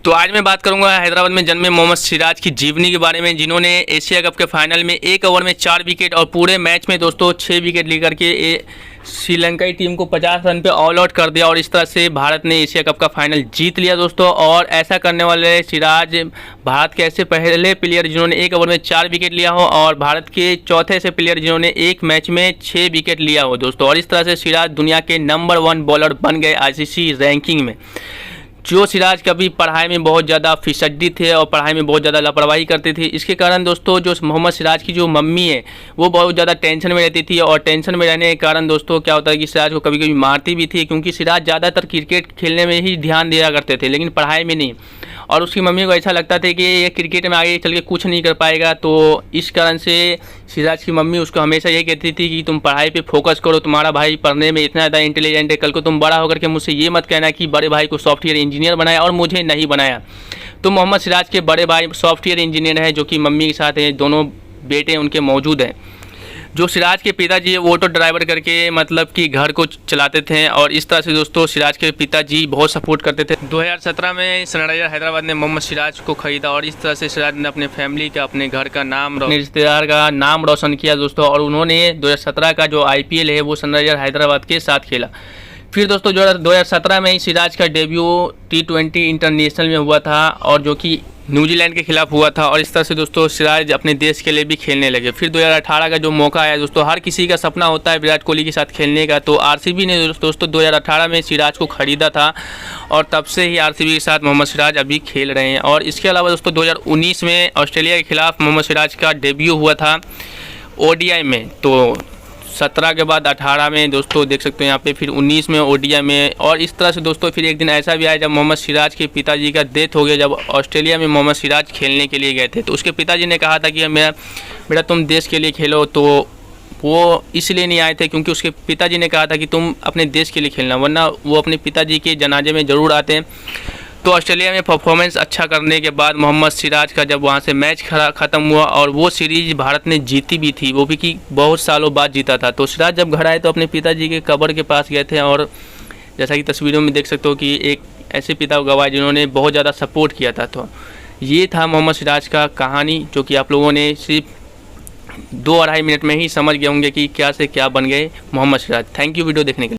तो आज मैं बात करूंगा हैदराबाद में जन्मे मोहम्मद सिराज की जीवनी के बारे में, जिन्होंने एशिया कप के फाइनल में 1 ओवर में 4 विकेट और पूरे मैच में दोस्तों 6 विकेट लेकर के श्रीलंकाई टीम को 50 रन पे ऑल आउट कर दिया और इस तरह से भारत ने एशिया कप का फाइनल जीत लिया दोस्तों। और ऐसा करने वाले सिराज भारत के ऐसे पहले प्लेयर जिन्होंने 1 ओवर में 4 विकेट लिया हो और भारत के चौथे ऐसे प्लेयर जिन्होंने एक मैच में 6 विकेट लिया हो दोस्तों। और इस तरह से सिराज दुनिया के नंबर 1 बॉलर बन गए आईसीसी रैंकिंग में। जो सिराज कभी पढ़ाई में बहुत ज़्यादा फिसड्डी थे और पढ़ाई में बहुत ज़्यादा लापरवाही करते थे, इसके कारण दोस्तों जो मोहम्मद सिराज की जो मम्मी है वो बहुत ज़्यादा टेंशन में रहती थी। और टेंशन में रहने के कारण दोस्तों क्या होता है कि सिराज को कभी कभी मारती भी थी, क्योंकि सिराज ज़्यादातर क्रिकेट खेलने में ही ध्यान दिया करते थे लेकिन पढ़ाई में नहीं। और उसकी मम्मी को ऐसा लगता था कि ये क्रिकेट में आगे चल के कुछ नहीं कर पाएगा, तो इस कारण से सिराज की मम्मी उसको हमेशा ये कहती थी कि तुम पढ़ाई पे फोकस करो, तुम्हारा भाई पढ़ने में इतना ज़्यादा इंटेलिजेंट है, कल को तुम बड़ा होकर के मुझसे ये मत कहना कि बड़े भाई को सॉफ्टवेयर इंजीनियर बनाया और मुझे नहीं बनाया। तो मोहम्मद सिराज के बड़े भाई सॉफ्टवेयर इंजीनियर हैं जो कि मम्मी के साथ हैं, दोनों बेटे उनके मौजूद हैं। जो सिराज के पिताजी वो ऑटो ड्राइवर करके मतलब कि घर को चलाते थे और इस तरह से दोस्तों सिराज के पिताजी बहुत सपोर्ट करते थे। 2017 में सनराइजर हैदराबाद ने मोहम्मद सिराज को खरीदा और इस तरह से सिराज ने अपने फैमिली का, अपने घर का नाम, अपने रिश्तेदार का नाम रोशन किया दोस्तों। और उन्होंने 2017 का जो IPL है वो सनराइजर हैदराबाद के साथ खेला। फिर दोस्तों जो 2017 में ही सिराज का डेब्यू T20 इंटरनेशनल में हुआ था और जो कि न्यूजीलैंड के खिलाफ हुआ था। और इस तरह से दोस्तों सिराज अपने देश के लिए भी खेलने लगे। फिर 2018 का जो मौका आया दोस्तों, हर किसी का सपना होता है विराट कोहली के साथ खेलने का, तो RCB ने दोस्तों 2018 में सिराज को खरीदा था और तब से ही RCB के साथ मोहम्मद सिराज अभी खेल रहे हैं। और इसके अलावा दोस्तों 2019 में ऑस्ट्रेलिया के खिलाफ मोहम्मद सिराज का डेब्यू हुआ था ODI में। तो 17 के बाद 18 में दोस्तों देख सकते हो यहाँ पे, फिर 19 में ODI में। और इस तरह से दोस्तों फिर एक दिन ऐसा भी आया जब मोहम्मद सिराज के पिताजी का डेथ हो गया, जब ऑस्ट्रेलिया में मोहम्मद सिराज खेलने के लिए गए थे। तो उसके पिताजी ने कहा था कि बेटा तुम देश के लिए खेलो, तो वो इसलिए नहीं आए थे क्योंकि उसके पिताजी ने कहा था कि तुम अपने देश के लिए खेलना, वरना वो अपने पिताजी के जनाजे में ज़रूर आते हैं। तो ऑस्ट्रेलिया में परफॉर्मेंस अच्छा करने के बाद मोहम्मद सिराज का जब वहाँ से मैच ख़त्म हुआ और वो सीरीज़ भारत ने जीती भी थी, वो भी कि बहुत सालों बाद जीता था। तो सिराज जब घर आए तो अपने पिताजी के कब्र के पास गए थे और जैसा कि तस्वीरों में देख सकते हो कि एक ऐसे पिता को गवाए जिन्होंने बहुत ज़्यादा सपोर्ट किया था। तो ये था मोहम्मद सिराज का कहानी, जो कि आप लोगों ने सिर्फ 2-2.5 मिनट में ही समझ गए होंगे कि क्या से क्या बन गए Mohammed Siraj. Thank you video देखने के लिए।